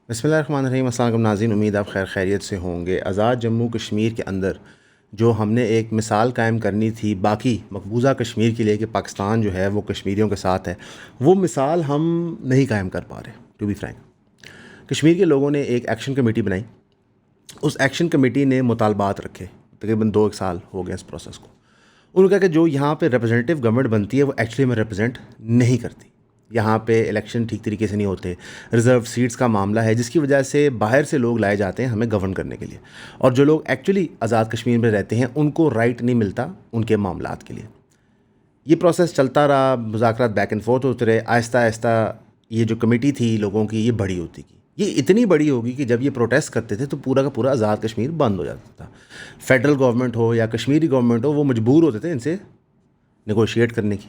بسم اللہ الرحمن الرحیم۔ السلام علیکم ناظرین، امید آپ خیریت سے ہوں گے۔ آزاد جموں کشمیر کے اندر جو ہم نے ایک مثال قائم کرنی تھی باقی مقبوضہ کشمیر کے لیے کہ پاکستان جو ہے وہ کشمیریوں کے ساتھ ہے، وہ مثال ہم نہیں قائم کر پا رہے ٹو بی فرینک۔ کشمیر کے لوگوں نے ایک ایکشن کمیٹی بنائی، اس ایکشن کمیٹی نے مطالبات رکھے، تقریباً 2 سال ہو گئے اس پروسیس کو۔ انہوں نے کہا کہ جو یہاں پہ ریپرزینٹیو گورنمنٹ بنتی ہے وہ ایکچولی میں ریپرزینٹ نہیں کرتی، یہاں پہ الیکشن ٹھیک طریقے سے نہیں ہوتے، ریزرو سیٹس کا معاملہ ہے جس کی وجہ سے باہر سے لوگ لائے جاتے ہیں ہمیں گورن کرنے کے لیے، اور جو لوگ ایکچولی آزاد کشمیر میں رہتے ہیں ان کو رائٹ نہیں ملتا ان کے معاملات کے لیے۔ یہ پروسیس چلتا رہا، مذاکرات بیک اینڈ فورتھ ہوتے رہے، آہستہ آہستہ یہ جو کمیٹی تھی لوگوں کی یہ بڑی ہوتی گئی، یہ اتنی بڑی ہوگی کہ جب یہ پروٹیسٹ کرتے تھے تو پورا کا پورا آزاد کشمیر بند ہو جاتا تھا۔ فیڈرل گورنمنٹ ہو یا کشمیری گورنمنٹ ہو، وہ مجبور ہوتے تھے ان سے نیگوشیٹ کرنے کی۔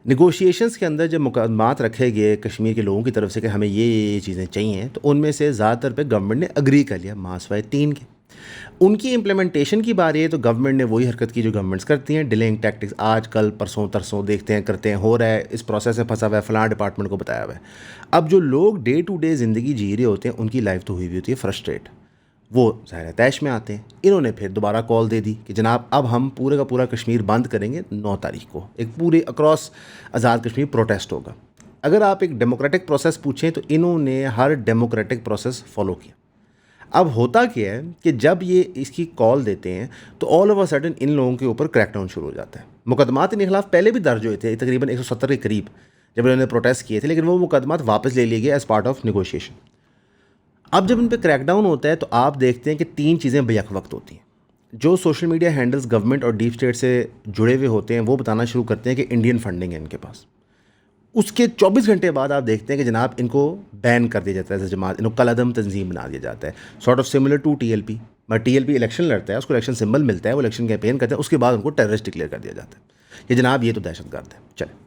نیگوشیشنز کے اندر جب مقدمات رکھے گئے کشمیر کے لوگوں کی طرف سے کہ ہمیں یہ چیزیں چاہیے، تو ان میں سے زیادہ تر پہ گورنمنٹ نے اگری کر لیا، ماسوائے 3 کے۔ ان کی امپلیمنٹیشن کی باری ہے تو گورنمنٹ نے وہی حرکت کی جو گورنمنٹس کرتی ہیں، ڈیلنگ ٹیکٹکس، آج کل پرسوں ترسوں دیکھتے ہیں کرتے ہیں، ہو رہا ہے، اس پروسیس میں پھنسا ہوا ہے، فلاں ڈپارٹمنٹ کو بتایا ہوا ہے۔ اب جو لوگ ڈے ٹو ڈے زندگی جی رہے ہوتے ہیں ان کی لائف تو ہوئی ہوئی ہوتی ہے فرسٹریٹ، وہ ظاہر طیش میں آتے ہیں۔ انہوں نے پھر دوبارہ کال دے دی کہ جناب اب ہم پورے کا پورا کشمیر بند کریں گے، 9 تاریخ کو ایک پورے اکراس آزاد کشمیر پروٹیسٹ ہوگا۔ اگر آپ ایک ڈیموکریٹک پروسیس پوچھیں تو انہوں نے ہر ڈیموکریٹک پروسیس فالو کیا۔ اب ہوتا کیا ہے کہ جب یہ اس کی کال دیتے ہیں تو آل آف اے سڈن ان لوگوں کے اوپر کریک ڈاؤن شروع ہو جاتا ہے۔ مقدمات ان کے خلاف پہلے بھی درج ہوئے تھے، تقریباً 170 کے قریب، جب انہوں نے پروٹیسٹ کیے تھے، لیکن وہ مقدمات واپس لے لیے گئے ایز پارٹ آف نیگوشیشن۔ اب جب ان پہ کریک ڈاؤن ہوتا ہے تو آپ دیکھتے ہیں کہ 3 چیزیں بیک وقت ہوتی ہیں۔ جو سوشل میڈیا ہینڈلز گورنمنٹ اور ڈیپ اسٹیٹ سے جڑے ہوئے ہوتے ہیں وہ بتانا شروع کرتے ہیں کہ انڈین فنڈنگ ہے ان کے پاس۔ اس کے 24 گھنٹے بعد آپ دیکھتے ہیں کہ جناب ان کو بین کر دیا جاتا ہے، جماعت ان کو کل عدم تنظیم بنا دیا جاتا ہے، sort of similar to T L P. T L P election لڑتا ہے، اس کو الیکشن سمبل ملتا ہے، وہ الیکشن کیمپین کرتے ہیں، اس کے بعد ان کو ٹیررسٹ ڈکلیئر کر دیا جاتا ہے کہ جناب یہ تو دہشت گرد ہے۔ چلے،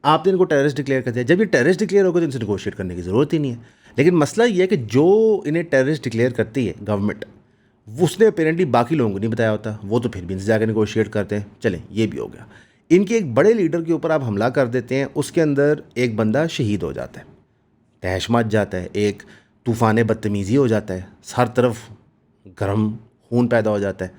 آپ نے ان کو ٹیررسٹ ڈکلیئر کر دیا، جب یہ ٹیررسٹ ڈکلیئر ہوگا تو ان سے نیگوشیٹ کرنے کی ضرورت ہی نہیں ہے۔ لیکن مسئلہ یہ ہے کہ جو انہیں ٹیررسٹ ڈکلیئر کرتی ہے گورنمنٹ، اس نے اپیرنٹلی باقی لوگوں کو نہیں بتایا ہوتا، وہ تو پھر بھی ان سے جا کے نیگوشیٹ کرتے ہیں۔ چلیں یہ بھی ہو گیا، ان کے ایک بڑے لیڈر کے اوپر آپ حملہ کر دیتے ہیں، اس کے اندر ایک بندہ شہید ہو جاتا ہے، تہش مچ جاتا ہے، ایک طوفان بدتمیزی ہو جاتا ہے، ہر طرف گرم خون پیدا ہو جاتا ہے۔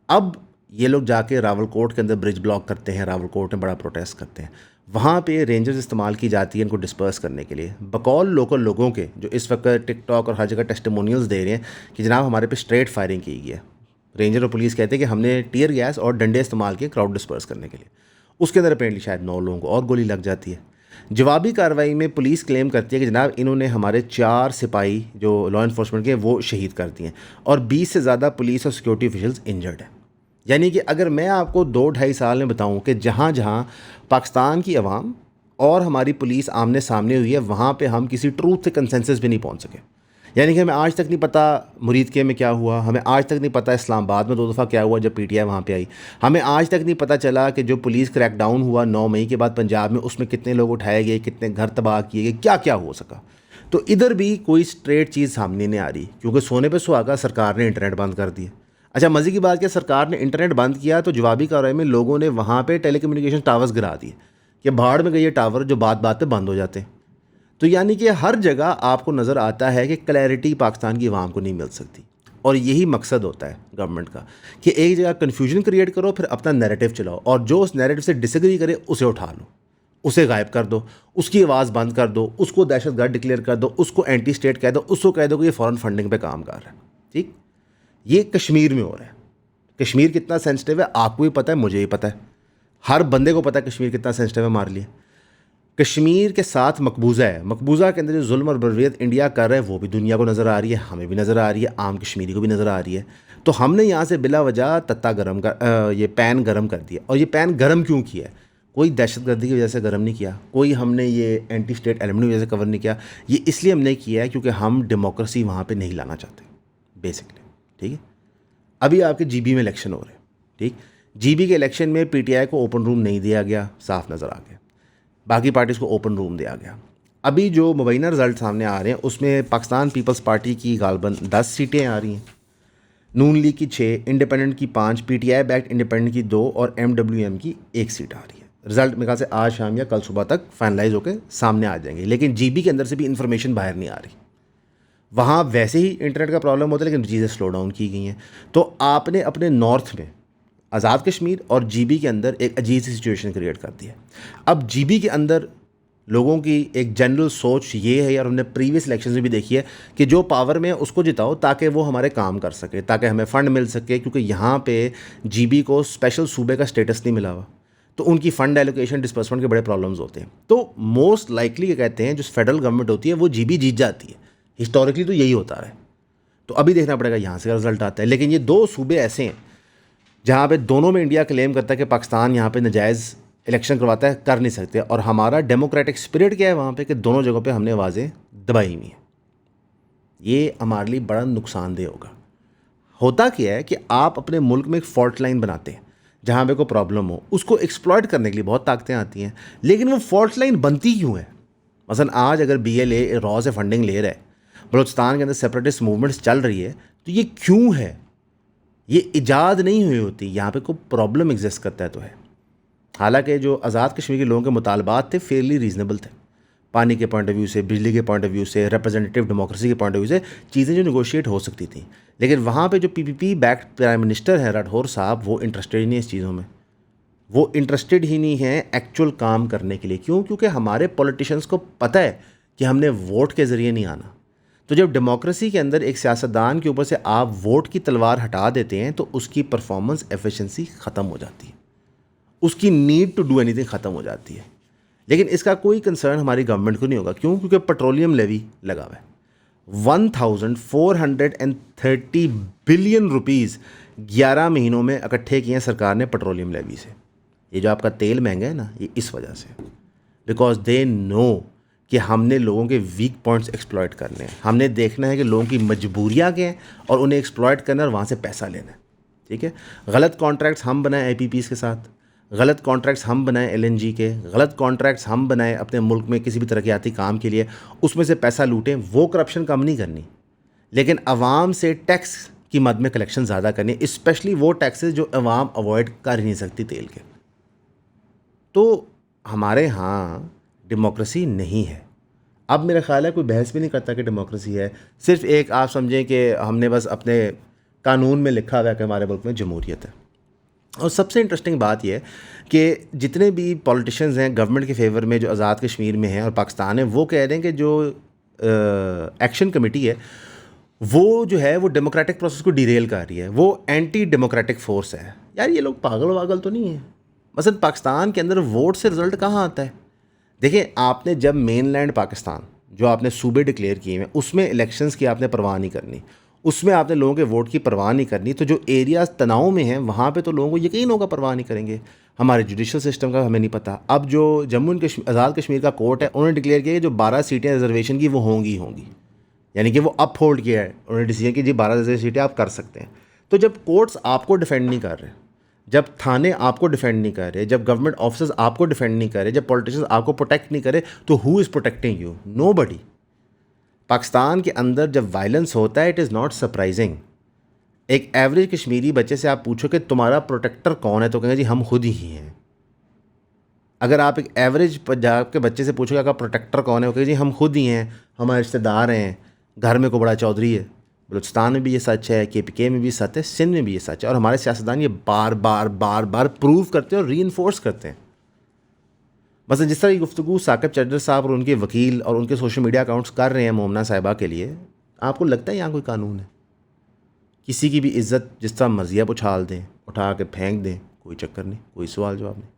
اب یہ لوگ جا کے راول کوٹ کے اندر برج بلاک کرتے ہیں، راول کوٹ میں بڑا پروٹیسٹ کرتے ہیں، وہاں پہ رینجرز استعمال کی جاتی ہے ان کو ڈسپرس کرنے کے لیے، بقول لوکل لوگوں کے جو اس وقت ٹک ٹاک اور ہر جگہ ٹیسٹیمونیلز دے رہے ہیں کہ جناب ہمارے پہ اسٹریٹ فائرنگ کی گئی ہے۔ رینجر اور پولیس کہتے ہیں کہ ہم نے ٹیئر گیس اور ڈنڈے استعمال کیے کراؤڈ ڈسپرس کرنے کے لیے، اس کے اندر اپیرنٹلی شاید 9 لوگوں کو اور گولی لگ جاتی ہے۔ جوابی کارروائی میں پولیس کلیم کرتی ہے کہ جناب انہوں نے ہمارے 4 سپاہی جو لا انفورسمنٹ کے وہ شہید کر دیے ہیں، اور 20 سے زیادہ پولیس اور سیکورٹی آفیشلز انجرڈ ہیں۔ یعنی کہ اگر میں آپ کو 2-2.5 سال میں بتاؤں کہ جہاں جہاں پاکستان کی عوام اور ہماری پولیس آمنے سامنے ہوئی ہے، وہاں پہ ہم کسی ٹروتھ سے کنسنسس بھی نہیں پہنچ سکے۔ یعنی کہ ہمیں آج تک نہیں پتہ مرید کے میں کیا ہوا، ہمیں آج تک نہیں پتہ اسلام آباد میں 2 دفعہ کیا ہوا جب پی ٹی آئی وہاں پہ آئی، ہمیں آج تک نہیں پتہ چلا کہ جو پولیس کریک ڈاؤن ہوا 9 مئی کے بعد پنجاب میں، اس میں کتنے لوگ اٹھائے گئے، کتنے گھر تباہ کیے گئے، کیا کیا ہو سکا۔ تو ادھر بھی کوئی اسٹریٹ چیز سامنے نہیں آ رہی، کیونکہ سونے پہ سہاگا سرکار نے انٹرنیٹ بند کر دیا۔ اچھا مزے کی بات کیا، سرکار نے انٹرنیٹ بند کیا تو جوابی کارروائی میں لوگوں نے وہاں پہ ٹیلی کمیونیکیشن ٹاورز گرا دیے کہ بھاڑ میں گئی یہ ٹاور جو بات بات پہ بند ہو جاتے ہیں۔ تو یعنی کہ ہر جگہ آپ کو نظر آتا ہے کہ کلیئرٹی پاکستان کی عوام کو نہیں مل سکتی، اور یہی مقصد ہوتا ہے گورنمنٹ کا کہ ایک جگہ کنفیوژن کریٹ کرو، پھر اپنا نیریٹو چلاؤ، اور جو اس نیریٹو سے ڈس ایگری کرے اسے اٹھا لو، اسے غائب کر دو، اس کی آواز بند کر دو، اس کو دہشت گرد ڈکلیئر کر دو، اس کو اینٹی اسٹیٹ کہہ دو، اس کو کہہ دو کہ یہ فورن فنڈنگ پہ کام کر رہا ہے۔ ٹھیک، یہ کشمیر میں ہو رہا ہے۔ کشمیر کتنا سینسٹیو ہے آپ کو بھی پتہ ہے، مجھے بھی پتہ ہے، ہر بندے کو پتہ ہے کشمیر کتنا سینسٹیو ہے ہمارے لیے۔ کشمیر کے ساتھ مقبوضہ ہے، مقبوضہ کے اندر جو ظلم اور بروریت انڈیا کر رہا ہے وہ بھی دنیا کو نظر آ رہی ہے، ہمیں بھی نظر آ رہی ہے، عام کشمیری کو بھی نظر آ رہی ہے۔ تو ہم نے یہاں سے بلا وجہ یہ پین گرم کر دیا، اور یہ پین گرم کیوں کیا ہے؟ کوئی دہشت گردی کی وجہ سے گرم نہیں کیا، کوئی ہم نے یہ اینٹی اسٹیٹ ایلیمنٹ کی وجہ سے کور نہیں کیا، یہ اس لیے ہم نے کیا ہے کیونکہ ہم ڈیموکریسی وہاں پہ نہیں لانا چاہتے بیسکلی۔ ٹھیک ہے، ابھی آپ کے جی بی میں الیکشن ہو رہے ہیں، ٹھیک، جی بی کے الیکشن میں پی ٹی آئی کو اوپن روم نہیں دیا گیا، صاف نظر آ گیا، باقی پارٹیز کو اوپن روم دیا گیا۔ ابھی جو مبینہ رزلٹ سامنے آ رہے ہیں اس میں پاکستان پیپلز پارٹی کی غالباً 10 سیٹیں آ رہی ہیں، نون لیگ کی 6، انڈیپینڈنٹ کی 5، P T I backed independent کی 2، اور ایم ڈبلیو ایم کی 1 سیٹ آ رہی ہے۔ رزلٹ میرے خیال سے آج شام یا کل صبح تک فائنلائز ہو کے سامنے آ جائیں گے، لیکن جی بی کے اندر سے بھی انفارمیشن باہر نہیں آ رہی۔ وہاں ویسے ہی انٹرنیٹ کا پرابلم ہوتا ہے لیکن چیزیں سلو ڈاؤن کی گئی ہیں. تو آپ نے اپنے نارتھ میں آزاد کشمیر اور جی بی کے اندر ایک عجیب سی سچویشن کریٹ کر دی ہے. اب جی بی کے اندر لوگوں کی ایک جنرل سوچ یہ ہے, اور ہم نے پریویس الیکشنز میں بھی دیکھی ہے, کہ جو پاور میں اس کو جتاؤ تاکہ وہ ہمارے کام کر سکے, تاکہ ہمیں فنڈ مل سکے, کیونکہ یہاں پہ جی بی کو اسپیشل صوبے کا اسٹیٹس نہیں ملا ہوا, تو ان کی فنڈ ایلوکیشن ڈسپرسمنٹ کے بڑے پرابلمز ہوتے ہیں. تو موسٹ لائکلی یہ کہتے ہیں جو فیڈرل گورنمنٹ ہوتی ہے وہ جی بی جیت جاتی ہے, ہسٹوریکلی تو یہی ہوتا رہا ہے. تو ابھی دیکھنا پڑے گا یہاں سے رزلٹ آتا ہے. لیکن یہ دو صوبے ایسے ہیں جہاں پہ دونوں میں انڈیا کلیم کرتا ہے کہ پاکستان یہاں پہ ناجائز الیکشن کرواتا ہے, کر نہیں سکتے, اور ہمارا ڈیموکریٹک اسپرٹ کیا ہے وہاں پہ کہ دونوں جگہوں پہ ہم نے آوازیں دبائی ہوئی ہیں. یہ ہمارے لیے بڑا نقصان دہ ہوگا. ہوتا کیا ہے کہ آپ اپنے ملک میں ایک فالٹ لائن بناتے ہیں جہاں پہ کوئی پرابلم ہو, اس کو ایکسپلائٹ کرنے کے لیے بہت طاقتیں آتی ہیں, لیکن وہ فالٹ لائن بنتی کیوں ہے؟ مثلا آج اگر بی ایل اے را سے فنڈنگ لے رہا ہے, بلوچستان کے اندر سیپریٹسٹ موومنٹس چل رہی ہے, تو یہ کیوں ہے؟ یہ ایجاد نہیں ہوئی ہوتی, یہاں پہ کوئی پرابلم ایگزسٹ کرتا ہے تو ہے. حالانکہ جو آزاد کشمیر کے لوگوں کے مطالبات تھے فیئرلی ریزنیبل تھے, پانی کے پوائنٹ آف ویو سے, بجلی کے پوائنٹ آف ویو سے, ریپرزینٹیو ڈیموکریسی کے پوائنٹ آف ویو سے, چیزیں جو نیگوشیٹ ہو سکتی تھیں. لیکن وہاں پہ جو پی پی پی بیک پرائم منسٹر ہیں راٹھور صاحب, وہ انٹرسٹیڈ ہی نہیں اس چیزوں میں, وہ انٹرسٹیڈ ہی نہیں ہیں ایکچوئل کام کرنے کے لیے. کیوں؟ کیونکہ ہمارے پولیٹیشنس کو پتہ ہے کہ ہم نے ووٹ کے ذریعے نہیں آنا. تو جب ڈیموکریسی کے اندر ایک سیاستدان کے اوپر سے آپ ووٹ کی تلوار ہٹا دیتے ہیں تو اس کی پرفارمنس ایفیشنسی ختم ہو جاتی ہے, اس کی need to do anything ختم ہو جاتی ہے. لیکن اس کا کوئی کنسرن ہماری گورنمنٹ کو نہیں ہوگا. کیوں؟ کیونکہ پیٹرولیم لیوی لگا ہوا ہے. 1430 بلین روپیز 11 مہینوں میں اکٹھے کیے ہیں سرکار نے پیٹرولیم لیوی سے. یہ جو آپ کا تیل مہنگا ہے نا, یہ اس وجہ سے, بیکاز دے نو کہ ہم نے لوگوں کے ویک پوائنٹس ایکسپلائٹ کرنے ہیں. ہم نے دیکھنا ہے کہ لوگوں کی مجبوریاں کیا ہیں اور انہیں ایکسپلائٹ کرنا ہے اور وہاں سے پیسہ لینا ہے. ٹھیک ہے, غلط کانٹریکٹس ہم بنائیں اے پی پیز کے ساتھ, غلط کانٹریکٹس ہم بنائیں ایل این جی کے, غلط کانٹریکٹس ہم بنائیں اپنے ملک میں کسی بھی ترقیاتی کام کے لیے, اس میں سے پیسہ لوٹیں. وہ کرپشن کم نہیں کرنی, لیکن عوام سے ٹیکس کی مد میں کلیکشن زیادہ کرنی, اسپیشلی وہ ٹیکسز جو عوام اوائڈ کر ہی نہیں سکتی تیل کے. تو ہمارے ہاں ڈیموکریسی نہیں ہے. اب میرا خیال ہے کوئی بحث بھی نہیں کرتا کہ ڈیموکریسی ہے, صرف ایک آپ سمجھیں کہ ہم نے بس اپنے قانون میں لکھا ہوا ہے کہ ہمارے ملک میں جمہوریت ہے. اور سب سے انٹرسٹنگ بات یہ ہے کہ جتنے بھی پولیٹیشنز ہیں گورنمنٹ کے فیور میں جو آزاد کشمیر میں ہیں اور پاکستان ہے, وہ کہہ رہے ہیں کہ جو ایکشن کمیٹی ہے وہ جو ہے وہ ڈیموکریٹک پروسیس کو ڈیریل کر رہی ہے, وہ اینٹی ڈیموکریٹک فورس ہے. یار یہ لوگ پاگل واگل تو نہیں ہیں؟ مثلا پاکستان کے اندر ووٹ سے رزلٹ کہاں آتا ہے؟ دیکھیں, آپ نے جب مین لینڈ پاکستان جو آپ نے صوبے ڈکلیئر کیے ہیں اس میں الیکشنز کی آپ نے پرواہ نہیں کرنی, اس میں آپ نے لوگوں کے ووٹ کی پرواہ نہیں کرنی, تو جو ایریاز تناؤ میں ہیں وہاں پہ تو لوگوں کو یقین ہوگا پرواہ نہیں کریں گے. ہمارے جوڈیشل سسٹم کا ہمیں نہیں پتہ. اب جو جموں اینڈ آزاد کشمیر کا کورٹ ہے انہوں نے ڈکلیئر کیا کہ جو 12 سیٹیں ریزرویشن کی وہ ہوں گی, یعنی کہ وہ اپ ہولڈ کیا ہے انہوں نے ڈیسیجن کہ جی 12 سیٹیں آپ کر سکتے ہیں. تو جب کورٹس آپ کو ڈیفینڈ نہیں کر رہے, جب تھانے آپ کو ڈیفینڈ نہیں کر رہے, جب گورنمنٹ آفیسرز آپ کو ڈیفینڈ نہیں کر رہے, جب پولیٹیشنز آپ کو پروٹیکٹ نہیں کر رہے, تو ہو از پروٹیکٹنگ یو؟ نو بڈی. پاکستان کے اندر جب وائلنس ہوتا ہے اٹ از ناٹ سرپرائزنگ. ایک ایوریج کشمیری بچے سے آپ پوچھو کہ تمہارا پروٹیکٹر کون ہے تو کہیں گے جی ہم خود ہی ہیں. اگر آپ ایک ایوریج پنجاب کے بچے سے پوچھو کہ آپ کا پروٹیکٹر کون ہے, وہ کہیں جی ہم خود ہی ہیں, ہمارے رشتہ دار ہیں, گھر میں کو بڑا چودھری ہے. بلوچستان میں بھی یہ سچ ہے, کے پی کے میں بھی سچ ہے, سندھ میں بھی یہ سچ ہے, اور ہمارے سیاستدان یہ بار بار بار بار پروو کرتے ہیں اور ری انفورس کرتے ہیں. مثلا جس طرح کی گفتگو ثاقب چڈر صاحب اور ان کے وکیل اور ان کے سوشل میڈیا اکاؤنٹس کر رہے ہیں مومنہ صاحبہ کے لیے, آپ کو لگتا ہے یہاں کوئی قانون ہے؟ کسی کی بھی عزت جس طرح مرضی آپ اچھال دیں, اٹھا کے پھینک دیں, کوئی چکر نہیں, کوئی سوال جواب نہیں.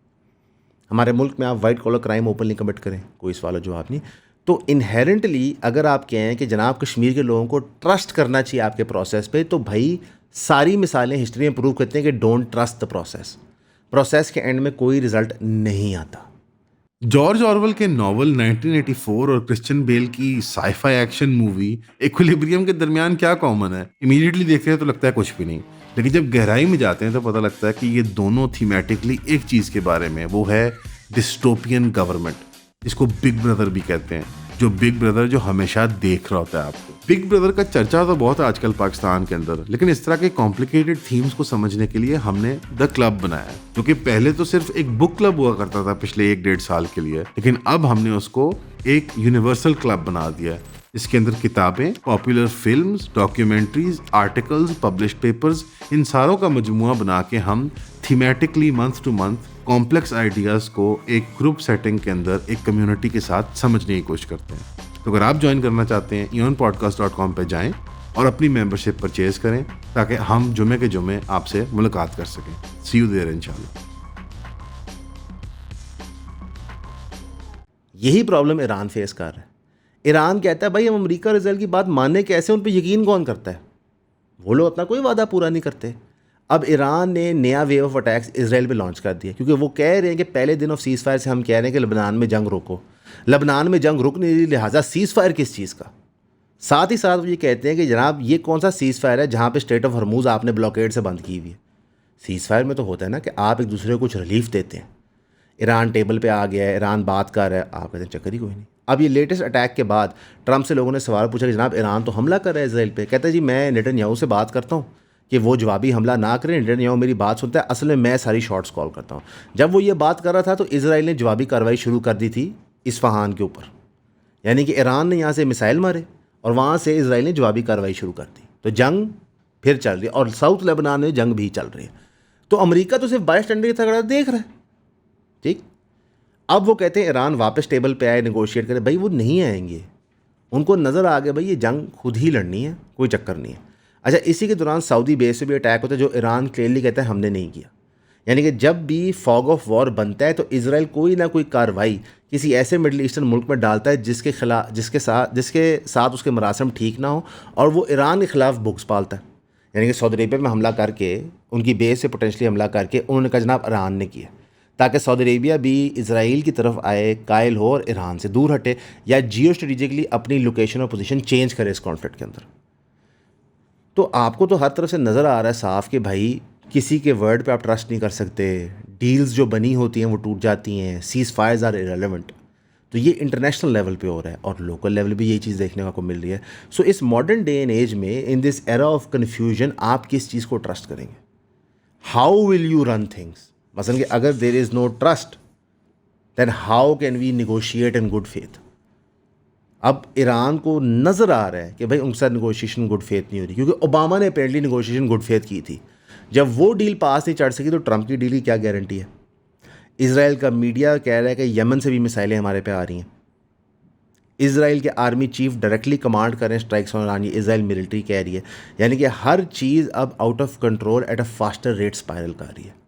ہمارے ملک میں آپ white collar crime openly commit کریں, کوئی سوال و جواب نہیں. تو انہیرنٹلی اگر آپ کہیں کہ جناب کشمیر کے لوگوں کو ٹرسٹ کرنا چاہیے آپ کے پروسیس پہ, تو بھائی ساری مثالیں ہسٹری میں پروو کرتے ہیں کہ ڈونٹ ٹرسٹ دا پروسیس کے اینڈ میں کوئی رزلٹ نہیں آتا. جارج آرویل کے ناول 1984 اور کرسچن بیل کی سائی فائی ایکشن مووی ایکویلیبریم کے درمیان کیا کامن ہے؟ امیڈیٹلی دیکھتے ہیں تو لگتا ہے کچھ بھی نہیں, لیکن جب گہرائی میں جاتے ہیں تو پتہ لگتا ہے کہ یہ دونوں تھیمیٹکلی ایک چیز کے بارے میں, وہ ہے ڈسٹوپین گورنمنٹ, جس کو بگ بردر بھی کہتے ہیں, جو بگ بردر جو ہمیشہ دیکھ رہا ہوتا ہے آپ کو. بگ بردر کا چرچا تو بہت ہے آج کل پاکستان کے اندر, لیکن اس طرح کے کمپلیکیٹڈ تھیمز کو سمجھنے کے لیے ہم نے دا کلب بنایا ہے, جو کہ پہلے تو صرف ایک بک کلب ہوا کرتا تھا پچھلے 1-1.5 سال کے لیے, لیکن اب ہم نے اس کو ایک یونیورسل کلب بنا دیا ہے. اس کے اندر کتابیں، popular films, documentaries, articles, published papers, ان ساروں کا مجموعہ بنا کے ہم thematically month to month complex ideas کو ایک گروپ سیٹنگ کے اندر ایک کمیونٹی کے ساتھ سمجھنے کی کوشش کرتے ہیں. تو اگر آپ جوائن کرنا چاہتے ہیں eonpodcast.com پہ جائیں اور اپنی ممبرشپ پرچیز کریں تاکہ ہم جمعے کے جمعے آپ سے ملاقات کر سکیں. سی یو دیئر انشاءاللہ. یہی پرابلم ایران فیس کر رہا ہے. ایران کہتا ہے بھائی ہم امریکہ اور اسرائیل کی بات ماننے کیسے, ان پہ یقین کون کرتا ہے؟ وہ لوگ اپنا کوئی وعدہ پورا نہیں کرتے. اب ایران نے نیا ویو آف اٹیکس اسرائیل پہ لانچ کر دیا کیونکہ وہ کہہ رہے ہیں کہ پہلے دن آف سیز فائر سے ہم کہہ رہے ہیں کہ لبنان میں جنگ روکو. لبنان میں جنگ رک نہیں رہی, لہٰذا سیز فائر کس چیز کا؟ ساتھ ہی ساتھ وہ یہ کہتے ہیں کہ جناب یہ کون سا سیز فائر ہے جہاں پہ اسٹریٹ آف ہرموز آپ نے بلاکیڈ سے بند کی ہوئی ہے. سیز فائر میں تو ہوتا ہے نا کہ آپ ایک دوسرے کو کچھ ریلیف دیتے ہیں. ایران ٹیبل پہ آ گیا ہے, ایران بات کر رہا ہے, آپ کہتے ہیں چکر ہی کوئی نہیں. اب یہ لیٹسٹ اٹیک کے بعد ٹرمپ سے لوگوں نے سوال پوچھا کہ جناب ایران تو حملہ کر رہا ہے اسرائیل پہ. کہتا ہے جی میں نیتن یاہو سے بات کرتا ہوں کہ وہ جوابی حملہ نہ کریں, نیتن یاہو میری بات سنتا ہے, اصل میں ساری شارٹس کال کرتا ہوں. جب وہ یہ بات کر رہا تھا تو اسرائیل نے جوابی کارروائی شروع کر دی تھی اصفہان کے اوپر, یعنی کہ ایران نے یہاں سے میسائل مارے اور وہاں سے اسرائیل نے جوابی کارروائی شروع کر دی. تو جنگ پھر چل رہی ہے اور ساؤتھ لیبنان میں جنگ بھی چل رہی ہے. تو امریکہ تو صرف بائی اسٹینڈر کی طرح دیکھ رہا ہے. ٹھیک, اب وہ کہتے ہیں ایران واپس ٹیبل پہ آئے, نیگوشیٹ کرے. بھائی وہ نہیں آئیں گے, ان کو نظر آ گیا بھائی یہ جنگ خود ہی لڑنی ہے, کوئی چکر نہیں ہے. اچھا, اسی کے دوران سعودی بیس سے بھی اٹیک ہوتا ہے جو ایران کلیئرلی کہتا ہے ہم نے نہیں کیا. یعنی کہ جب بھی فاگ آف وار بنتا ہے تو اسرائیل کوئی نہ کوئی کارروائی کسی ایسے مڈل ایسٹرن ملک میں ڈالتا ہے جس کے ساتھ اس کے مراسم ٹھیک نہ ہو, اور وہ ایران کے خلاف بکس پالتا ہے. یعنی کہ سعودی عربیہ میں حملہ کر کے, ان کی بیس سے پوٹینشلی حملہ کر کے انہوں نے کہا جناب ایران نے کیا, تاکہ سعودی عربیہ بھی اسرائیل کی طرف آئے, قائل ہو اور ایران سے دور ہٹے یا جیو اسٹریٹجکلی اپنی لوکیشن اور پوزیشن چینج کرے اس کانفلکٹ کے اندر. تو آپ کو تو ہر طرف سے نظر آ رہا ہے صاف کہ بھائی کسی کے ورڈ پہ آپ ٹرسٹ نہیں کر سکتے, ڈیلز جو بنی ہوتی ہیں وہ ٹوٹ جاتی ہیں, سیز فائرز آر ارریلیونٹ. تو یہ انٹرنیشنل لیول پہ ہو رہا ہے اور لوکل لیول پہ یہی چیز دیکھنے کو مل رہی ہے. سو اس ماڈرن ڈے اینڈ ایج میں, ان دس ایرا آف کنفیوژن, آپ کس چیز کو ٹرسٹ کریں گے؟ How will you run things? مثلاً کہ اگر there is no trust then how can we negotiate in good faith? اب ایران کو نظر آ رہا ہے کہ بھائی ان کے ساتھ نیگوشیشن گڈ فیتھ نہیں ہو رہی, کیونکہ اوباما نے اپیرنٹلی نیگوشیشن گڈ فیتھ کی تھی. جب وہ ڈیل پاس نہیں چڑھ سکی تو ٹرمپ کی ڈیل کی کیا گارنٹی ہے؟ اسرائیل کا میڈیا کہہ رہا ہے کہ یمن سے بھی میسائلیں ہمارے پہ آ رہی ہیں. اسرائیل کے آرمی چیف ڈائریکٹلی کمانڈ کر رہے ہیں اسٹرائکس آن ایران, یہ اسرائیل ملٹری کہہ رہی ہے. یعنی کہ ہر چیز اب out of control at a faster rate spiral کر رہی ہے.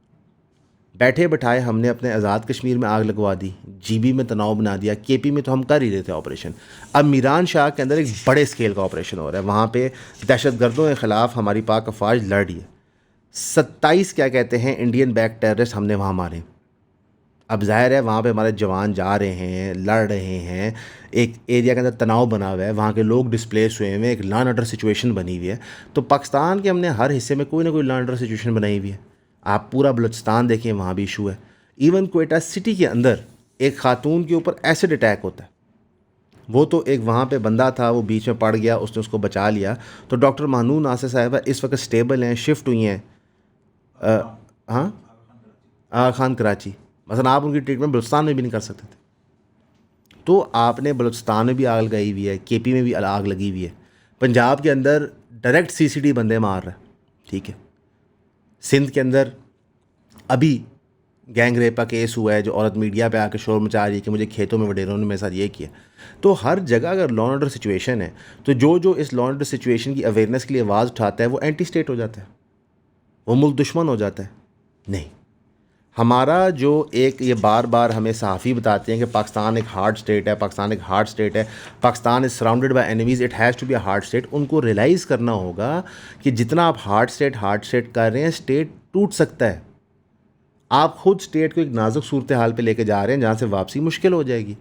بیٹھے بٹھائے ہم نے اپنے آزاد کشمیر میں آگ لگوا دی, جی بی میں تناؤ بنا دیا, کے پی میں تو ہم کر ہی رہے تھے آپریشن. اب میران شاہ کے اندر ایک بڑے اسکیل کا آپریشن ہو رہا ہے, وہاں پہ دہشت گردوں کے خلاف ہماری پاک افواج لڑ رہی ہے. 27 کیا کہتے ہیں انڈین بیک ٹیررسٹ ہم نے وہاں مارے. اب ظاہر ہے وہاں پہ ہمارے جوان جا رہے ہیں, لڑ رہے ہیں, ایک ایریا کے اندر تناؤ بنا ہوا ہے, وہاں کے لوگ ڈسپلیس ہوئے ہیں, ایک لا اینڈ آرڈر سچویشن بنی ہوئی ہے. تو پاکستان کے ہم نے ہر حصے میں کوئی نہ کوئی لا اینڈ آرڈر سچویشن بنائی ہوئی ہے. آپ پورا بلوچستان دیکھیں, وہاں بھی ایشو ہے. ایون کوئٹہ سٹی کے اندر ایک خاتون کے اوپر ایسڈ اٹیک ہوتا ہے. وہ تو ایک وہاں پہ بندہ تھا, وہ بیچ میں پڑ گیا, اس نے اس کو بچا لیا. تو ڈاکٹر مہنون ناصر صاحبہ اس وقت اسٹیبل ہیں, شفٹ ہوئی ہیں. ہاں, آغا خان کراچی. مثلا آپ ان کی ٹریٹمنٹ بلوچستان میں بھی نہیں کر سکتے تھے. تو آپ نے بلوچستان میں بھی آگ لگائی ہوئی ہے, کے پی میں بھی آگ لگی ہوئی ہے, پنجاب کے اندر ڈائریکٹ سی سی ٹی بندے مار رہا ہے. ٹھیک ہے, سندھ کے اندر ابھی گینگ ریپ کا کیس ہوا ہے, جو عورت میڈیا پہ آ کے شور مچا رہی ہے کہ مجھے کھیتوں میں وڈیروں نے میرے ساتھ یہ کیا. تو ہر جگہ اگر لا اینڈ آرڈر سچویشن ہے تو جو اس لا اینڈ آرڈر سچویشن کی اویئرنیس کے لیے آواز اٹھاتا ہے وہ اینٹی اسٹیٹ ہو جاتا ہے, وہ ملک دشمن ہو جاتا ہے. نہیں, ہمارا جو ایک یہ بار بار ہمیں صحافی بتاتے ہیں کہ پاکستان ایک ہارڈ اسٹیٹ ہے, پاکستان ایک ہارڈ اسٹیٹ ہے, Pakistan is surrounded by enemies, it has to be a hard state. ان کو ریلائز کرنا ہوگا کہ جتنا آپ ہارڈ اسٹیٹ کر رہے ہیں, اسٹیٹ ٹوٹ سکتا ہے. آپ خود اسٹیٹ کو ایک نازک صورتحال پہ لے کے جا رہے ہیں جہاں سے واپسی مشکل ہو جائے گی,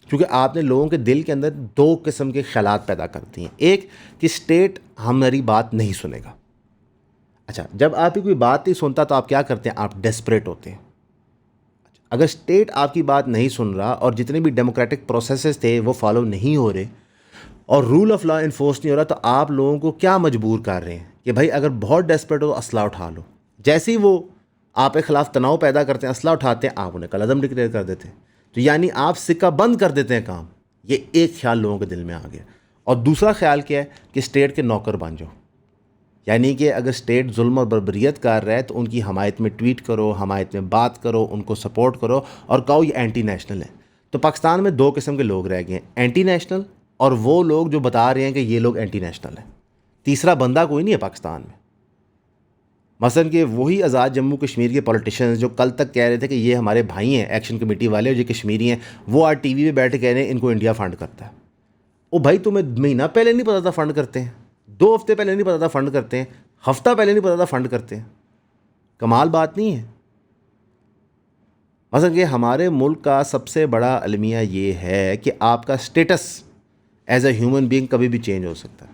کیونکہ آپ نے لوگوں کے دل کے اندر 2 قسم کے خیالات پیدا کر دی ہیں. ایک کہ اسٹیٹ ہماری بات نہیں سنے گا. اچھا, جب آپ کی کوئی بات نہیں سنتا تو آپ کیا کرتے ہیں؟ آپ ڈیسپریٹ ہوتے ہیں. اگر اسٹیٹ آپ کی بات نہیں سن رہا اور جتنے بھی ڈیموکریٹک پروسیسز تھے وہ فالو نہیں ہو رہے اور رول آف لا انفورس نہیں ہو رہا, تو آپ لوگوں کو کیا مجبور کر رہے ہیں کہ بھائی اگر بہت ڈیسپریٹ ہو تو اسلحہ اٹھا لو. جیسے ہی وہ آپ کے خلاف تناؤ پیدا کرتے ہیں, اسلحہ اٹھاتے ہیں, آپ انہیں کالعدم ڈکلیئر کر دیتے ہیں. تو یعنی آپ سکہ بند کر دیتے ہیں کام. یہ ایک خیال لوگوں کے دل میں آ گیا. اور دوسرا خیال کیا ہے کہ اسٹیٹ کے نوکر بن جاؤ، یعنی کہ اگر اسٹیٹ ظلم اور بربریت کر رہا ہے تو ان کی حمایت میں ٹویٹ کرو، حمایت میں بات کرو، ان کو سپورٹ کرو اور کہو یہ اینٹی نیشنل ہے۔ تو پاکستان میں دو قسم کے لوگ رہ گئے ہیں، اینٹی نیشنل اور وہ لوگ جو بتا رہے ہیں کہ یہ لوگ اینٹی نیشنل ہیں۔ تیسرا بندہ کوئی نہیں ہے پاکستان میں۔ مثلاً کہ وہی آزاد جموں کشمیر کے پولیٹیشنز جو کل تک کہہ رہے تھے کہ یہ ہمارے بھائی ہیں ایکشن کمیٹی والے اور یہ کشمیری ہیں، وہ آج ٹی وی پہ بیٹھ کے کہہ رہے ہیں ان کو انڈیا فنڈ کرتا ہے۔ او بھائی تمہیں مہینہ پہلے نہیں پتا تھا فنڈ کرتے ہیں، 2 ہفتے پہلے نہیں پتا تھا فنڈ کرتے ہیں، ہفتہ پہلے نہیں پتا تھا فنڈ کرتے ہیں؟ کمال بات نہیں ہے؟ مثلا کہ ہمارے ملک کا سب سے بڑا المیہ یہ ہے کہ آپ کا status as a human being کبھی بھی چینج ہو سکتا ہے۔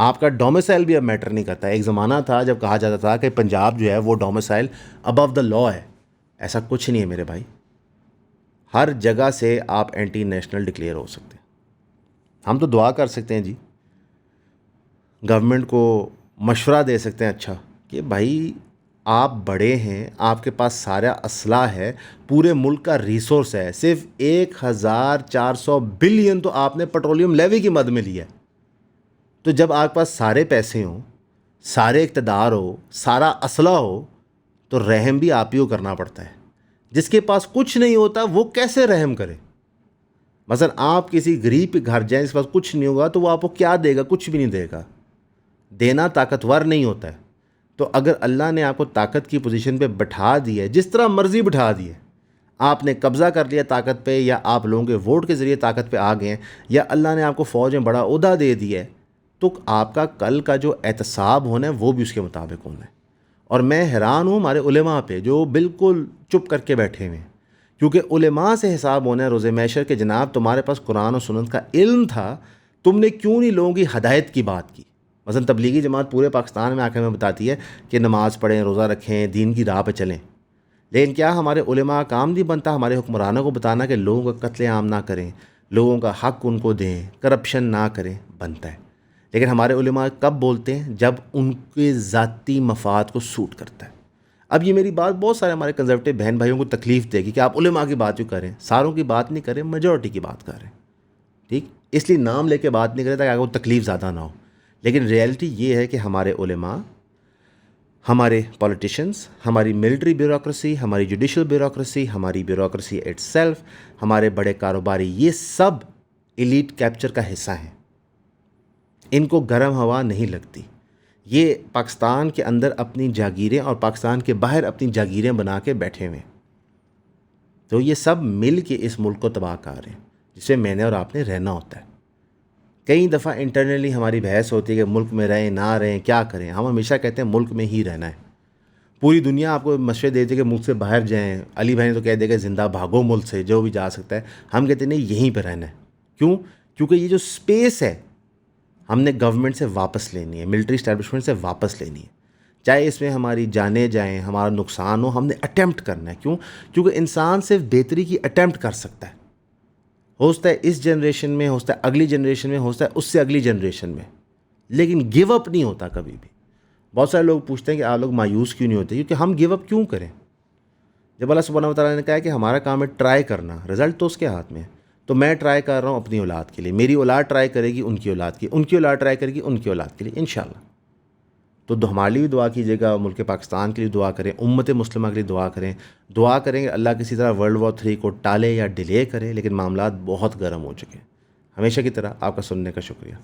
آپ کا ڈومیسائل بھی اب میٹر نہیں کرتا ہے۔ ایک زمانہ تھا جب کہا جاتا تھا کہ پنجاب جو ہے وہ ڈومیسائل ابو دا لا ہے، ایسا کچھ نہیں ہے میرے بھائی۔ ہر جگہ سے آپ اینٹی نیشنل ڈکلیئر ہو سکتے ہیں۔ ہم تو دعا کر سکتے ہیں جی، گورنمنٹ کو مشورہ دے سکتے ہیں اچھا کہ بھائی آپ بڑے ہیں، آپ کے پاس سارا اسلحہ ہے، پورے ملک کا ریسورس ہے، صرف 1400 بلین تو آپ نے پیٹرولیم لیوی کی مد میں لیا ہے۔ تو جب آپ کے پاس سارے پیسے ہوں، سارے اقتدار ہو، سارا اسلحہ ہو، تو رحم بھی آپ ہی کو کرنا پڑتا ہے۔ جس کے پاس کچھ نہیں ہوتا وہ کیسے رحم کرے؟ مثلا آپ کسی غریب کے گھر جائیں، جس کے پاس کچھ نہیں ہوگا تو وہ آپ کو کیا دے گا؟ کچھ بھی نہیں دے گا۔ دینا طاقتور نہیں ہوتا ہے۔ تو اگر اللہ نے آپ کو طاقت کی پوزیشن پہ بٹھا دی ہے، جس طرح مرضی بٹھا دی ہے، آپ نے قبضہ کر لیا طاقت پہ، یا آپ لوگوں کے ووٹ کے ذریعے طاقت پہ آ گئے ہیں، یا اللہ نے آپ کو فوج میں بڑا عہدہ دے دیا ہے، تو آپ کا کل کا جو احتساب ہونا ہے وہ بھی اس کے مطابق ہونا ہے۔ اور میں حیران ہوں ہمارے علماء پہ جو بالکل چپ کر کے بیٹھے ہوئے ہیں، کیونکہ علماء سے حساب ہونا ہے روز محشر کہ جناب تمہارے پاس قرآن و سنت کا علم تھا، تم نے کیوں نہیں لوگوں کی ہدایت کی بات کی؟ مثلا تبلیغی جماعت پورے پاکستان میں آ کے ہمیں بتاتی ہے کہ نماز پڑھیں، روزہ رکھیں، دین کی راہ پہ چلیں، لیکن کیا ہمارے علماء کا کام نہیں بنتا ہمارے حکمرانوں کو بتانا کہ لوگوں کا قتل عام نہ کریں، لوگوں کا حق ان کو دیں، کرپشن نہ کریں؟ بنتا ہے۔ لیکن ہمارے علماء کب بولتے ہیں؟ جب ان کے ذاتی مفاد کو سوٹ کرتا ہے۔ اب یہ میری بات بہت سارے ہمارے کنزرویٹو بہن بھائیوں کو تکلیف دے گی کہ آپ علماء کی بات کیوں کریں، ساروں کی بات نہیں کریں، میجورٹی کی بات کریں، ٹھیک؟ اس لیے نام لے کے بات نہیں کریں تاکہ آگے وہ تکلیف زیادہ نہ ہو۔ لیکن ریئلٹی یہ ہے کہ ہمارے علماء، ہمارے پولیٹیشنز، ہماری ملٹری بیوروکریسی، ہماری جوڈیشل بیوروکریسی، ہماری بیوروکریسی اٹ سیلف، ہمارے بڑے کاروباری، یہ سب ایلیٹ کیپچر کا حصہ ہیں۔ ان کو گرم ہوا نہیں لگتی۔ یہ پاکستان کے اندر اپنی جاگیریں اور پاکستان کے باہر اپنی جاگیریں بنا کے بیٹھے ہوئے ہیں۔ تو یہ سب مل کے اس ملک کو تباہ کر رہے ہیں، جس میں نے اور آپ نے رہنا ہوتا ہے۔ کئی دفعہ انٹرنلی ہماری بحث ہوتی ہے کہ ملک میں رہیں نہ رہیں، کیا کریں؟ ہم ہمیشہ کہتے ہیں ملک میں ہی رہنا ہے۔ پوری دنیا آپ کو مشورے دیتی ہے کہ ملک سے باہر جائیں، علی بھائی نے تو کہہ دیا کہ زندہ بھاگو ملک سے، جو بھی جا سکتا ہے۔ ہم کہتے ہیں نہیں، یہیں پہ رہنا ہے۔ کیوں؟ کیونکہ یہ جو سپیس ہے ہم نے گورنمنٹ سے واپس لینی ہے، ملٹری اسٹیبلشمنٹ سے واپس لینی ہے، چاہے اس میں ہماری جانیں جائیں، ہمارا نقصان ہو، ہم نے اٹیمپٹ کرنا ہے۔ کیوں؟ کیونکہ انسان صرف بہتری کی اٹیمپٹ کر سکتا ہے۔ ہو سکتا ہے اس جنریشن میں، ہو سکتا ہے اگلی جنریشن میں، ہو سکتا ہے اس سے اگلی جنریشن میں، لیکن گیو اپ نہیں ہوتا کبھی بھی۔ بہت سارے لوگ پوچھتے ہیں کہ آپ لوگ مایوس کیوں نہیں ہوتے؟ کیونکہ ہم گیو اپ کیوں کریں؟ جب اللہ سبحانہ و تعالیٰ نے کہا کہ ہمارا کام ہے ٹرائی کرنا، رزلٹ تو اس کے ہاتھ میں ہے۔ تو میں ٹرائی کر رہا ہوں اپنی اولاد کے لیے، میری اولاد ٹرائی کرے گی ان کی اولاد کی، ان کی اولاد ٹرائی کرے گی ان کی اولاد کے لیے انشاءاللہ۔ تو ہمارے لیے بھی دعا کیجیے گا، ملک پاکستان کے لیے دعا کریں، امت مسلمہ کے لیے دعا کریں کہ اللہ کسی طرح ورلڈ وار 3 کو ٹالے یا ڈیلے کرے، لیکن معاملات بہت گرم ہو چکے ہیں۔ ہمیشہ کی طرح آپ کا سننے کا شکریہ۔